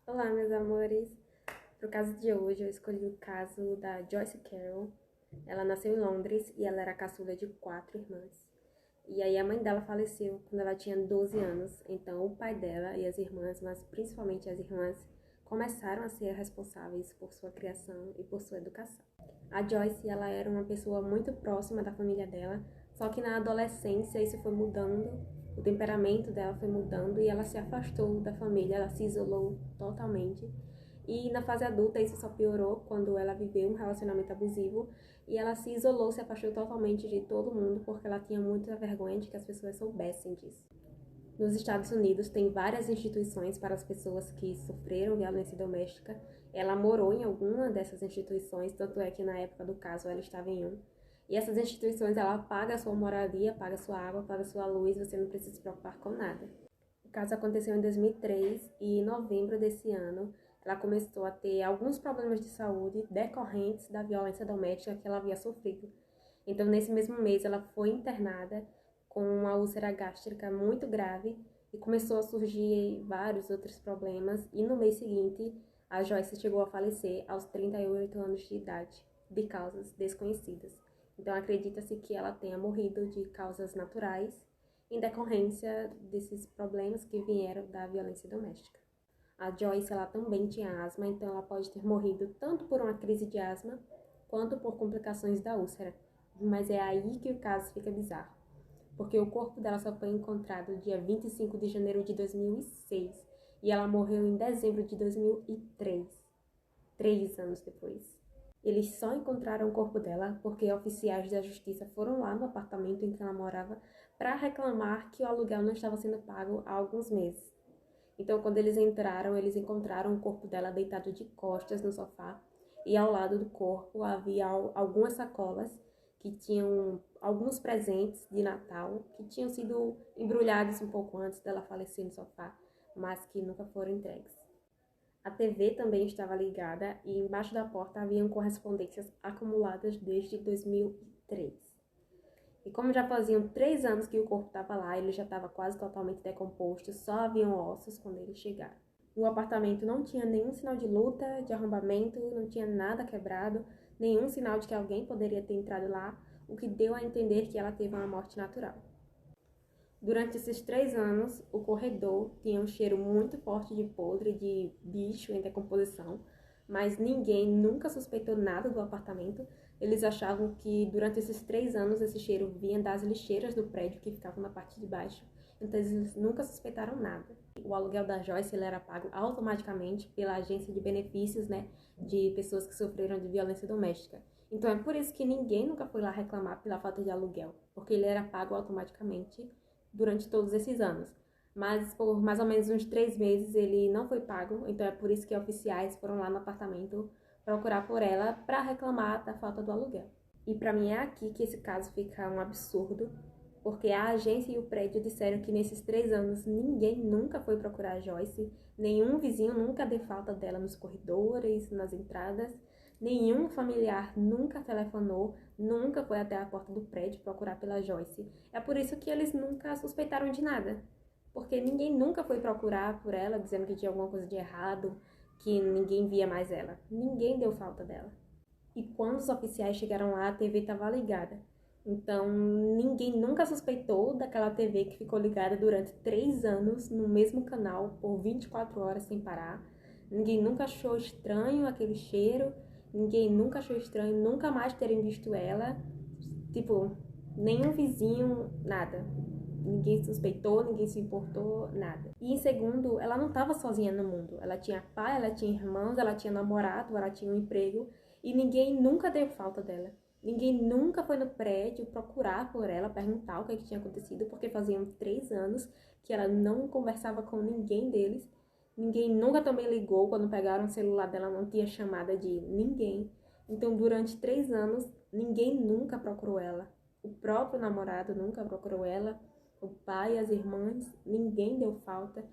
Olá, meus amores. Para o caso de hoje, eu escolhi o caso da Joyce Carol. Ela nasceu em Londres e ela era a caçula de 4 irmãs. E aí a mãe dela faleceu quando ela tinha 12 anos. Então o pai dela e as irmãs, mas principalmente as irmãs, começaram a ser responsáveis por sua criação e por sua educação. A Joyce, ela era uma pessoa muito próxima da família dela, só que na adolescência isso foi mudando, o temperamento dela foi mudando e ela se afastou da família, ela se isolou totalmente. E na fase adulta isso só piorou quando ela viveu um relacionamento abusivo e ela se isolou, se afastou totalmente de todo mundo porque ela tinha muita vergonha de que as pessoas soubessem disso. Nos Estados Unidos tem várias instituições para as pessoas que sofreram violência doméstica. Ela morou em alguma dessas instituições, tanto é que na época do caso ela estava em um. E essas instituições, ela paga a sua moradia, paga a sua água, paga a sua luz, você não precisa se preocupar com nada. O caso aconteceu em 2003 e em novembro desse ano, ela começou a ter alguns problemas de saúde decorrentes da violência doméstica que ela havia sofrido. Então, nesse mesmo mês, ela foi internada com uma úlcera gástrica muito grave e começou a surgir vários outros problemas. E no mês seguinte, a Joyce chegou a falecer aos 38 anos de idade, de causas desconhecidas. Então, acredita-se que ela tenha morrido de causas naturais em decorrência desses problemas que vieram da violência doméstica. A Joyce, ela também tinha asma, então ela pode ter morrido tanto por uma crise de asma quanto por complicações da úlcera. Mas é aí que o caso fica bizarro, porque o corpo dela só foi encontrado dia 25 de janeiro de 2006 e ela morreu em dezembro de 2003, 3 anos depois. Eles só encontraram o corpo dela porque oficiais da justiça foram lá no apartamento em que ela morava para reclamar que o aluguel não estava sendo pago há alguns meses. Então, quando eles entraram, eles encontraram o corpo dela deitado de costas no sofá e ao lado do corpo havia algumas sacolas que tinham alguns presentes de Natal que tinham sido embrulhados um pouco antes dela falecer no sofá, mas que nunca foram entregues. A TV também estava ligada e embaixo da porta haviam correspondências acumuladas desde 2003. E como já faziam 3 anos que o corpo estava lá, ele já estava quase totalmente decomposto, só haviam ossos quando eles chegaram. O apartamento não tinha nenhum sinal de luta, de arrombamento, não tinha nada quebrado, nenhum sinal de que alguém poderia ter entrado lá, o que deu a entender que ela teve uma morte natural. Durante esses 3 anos, o corredor tinha um cheiro muito forte de podre, de bicho em decomposição, mas ninguém nunca suspeitou nada do apartamento. Eles achavam que durante esses 3 anos esse cheiro vinha das lixeiras do prédio que ficavam na parte de baixo, então eles nunca suspeitaram nada. O aluguel da Joyce ele era pago automaticamente pela agência de benefícios, de pessoas que sofreram de violência doméstica. Então é por isso que ninguém nunca foi lá reclamar pela falta de aluguel, porque ele era pago automaticamente durante todos esses anos. Mas por mais ou menos uns 3 meses ele não foi pago, então é por isso que oficiais foram lá no apartamento procurar por ela para reclamar da falta do aluguel. E para mim é aqui que esse caso fica um absurdo, porque a agência e o prédio disseram que nesses 3 anos ninguém nunca foi procurar a Joyce, nenhum vizinho nunca deu falta dela nos corredores, nas entradas, nenhum familiar nunca telefonou, nunca foi até a porta do prédio procurar pela Joyce. É por isso que eles nunca suspeitaram de nada, porque ninguém nunca foi procurar por ela, dizendo que tinha alguma coisa de errado, que ninguém via mais ela. Ninguém deu falta dela. E quando os oficiais chegaram lá, a TV estava ligada. Então, ninguém nunca suspeitou daquela TV que ficou ligada durante 3 anos no mesmo canal por 24 horas sem parar. Ninguém nunca achou estranho aquele cheiro. Ninguém nunca achou estranho nunca mais terem visto ela. Tipo, nenhum vizinho, nada. Ninguém suspeitou, ninguém se importou, nada. E em segundo, ela não estava sozinha no mundo. Ela tinha pai, ela tinha irmãos, ela tinha namorado, ela tinha um emprego. E ninguém nunca deu falta dela. Ninguém nunca foi no prédio procurar por ela, perguntar o que tinha acontecido, porque faziam 3 anos que ela não conversava com ninguém deles. Ninguém nunca também ligou, quando pegaram o celular dela não tinha chamada de ninguém. Então, durante 3 anos, ninguém nunca procurou ela. O próprio namorado nunca procurou ela, o pai, as irmãs, ninguém deu falta.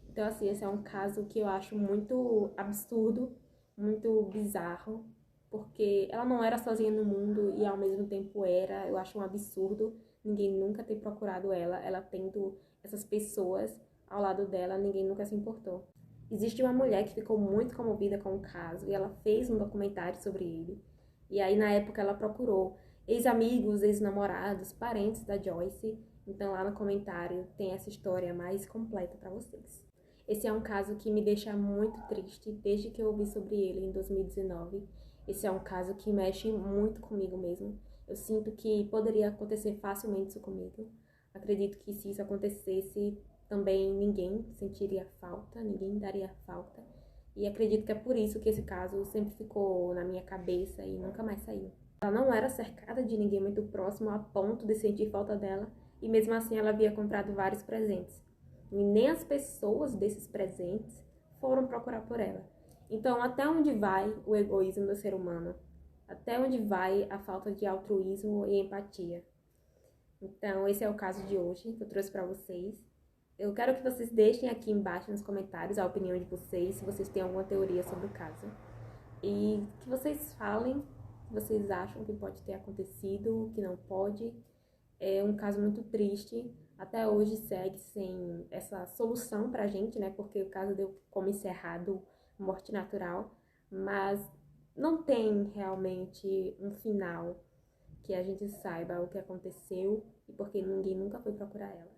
Então, assim, esse é um caso que eu acho muito absurdo, muito bizarro, porque ela não era sozinha no mundo e ao mesmo tempo era. Eu acho um absurdo ninguém nunca ter procurado ela tendo essas pessoas ao lado dela, ninguém nunca se importou. Existe uma mulher que ficou muito comovida com o caso e ela fez um documentário sobre ele. E aí, na época, ela procurou ex-amigos, ex-namorados, parentes da Joyce. Então, lá no comentário tem essa história mais completa para vocês. Esse é um caso que me deixa muito triste desde que eu ouvi sobre ele em 2019. Esse é um caso que mexe muito comigo mesmo. Eu sinto que poderia acontecer facilmente isso comigo. Acredito que se isso acontecesse, também ninguém sentiria falta, ninguém daria falta. E acredito que é por isso que esse caso sempre ficou na minha cabeça e nunca mais saiu. Ela não era cercada de ninguém muito próximo a ponto de sentir falta dela, e mesmo assim ela havia comprado vários presentes. E nem as pessoas desses presentes foram procurar por ela. Então, até onde vai o egoísmo do ser humano? Até onde vai a falta de altruísmo e empatia? Então, esse é o caso de hoje que eu trouxe para vocês. Eu quero que vocês deixem aqui embaixo nos comentários a opinião de vocês, se vocês têm alguma teoria sobre o caso. E que vocês falem o que vocês acham que pode ter acontecido, o que não pode. É um caso muito triste. Até hoje segue sem essa solução pra gente, né? Porque o caso deu como encerrado morte natural. Mas não tem realmente um final que a gente saiba o que aconteceu e porque ninguém nunca foi procurar ela.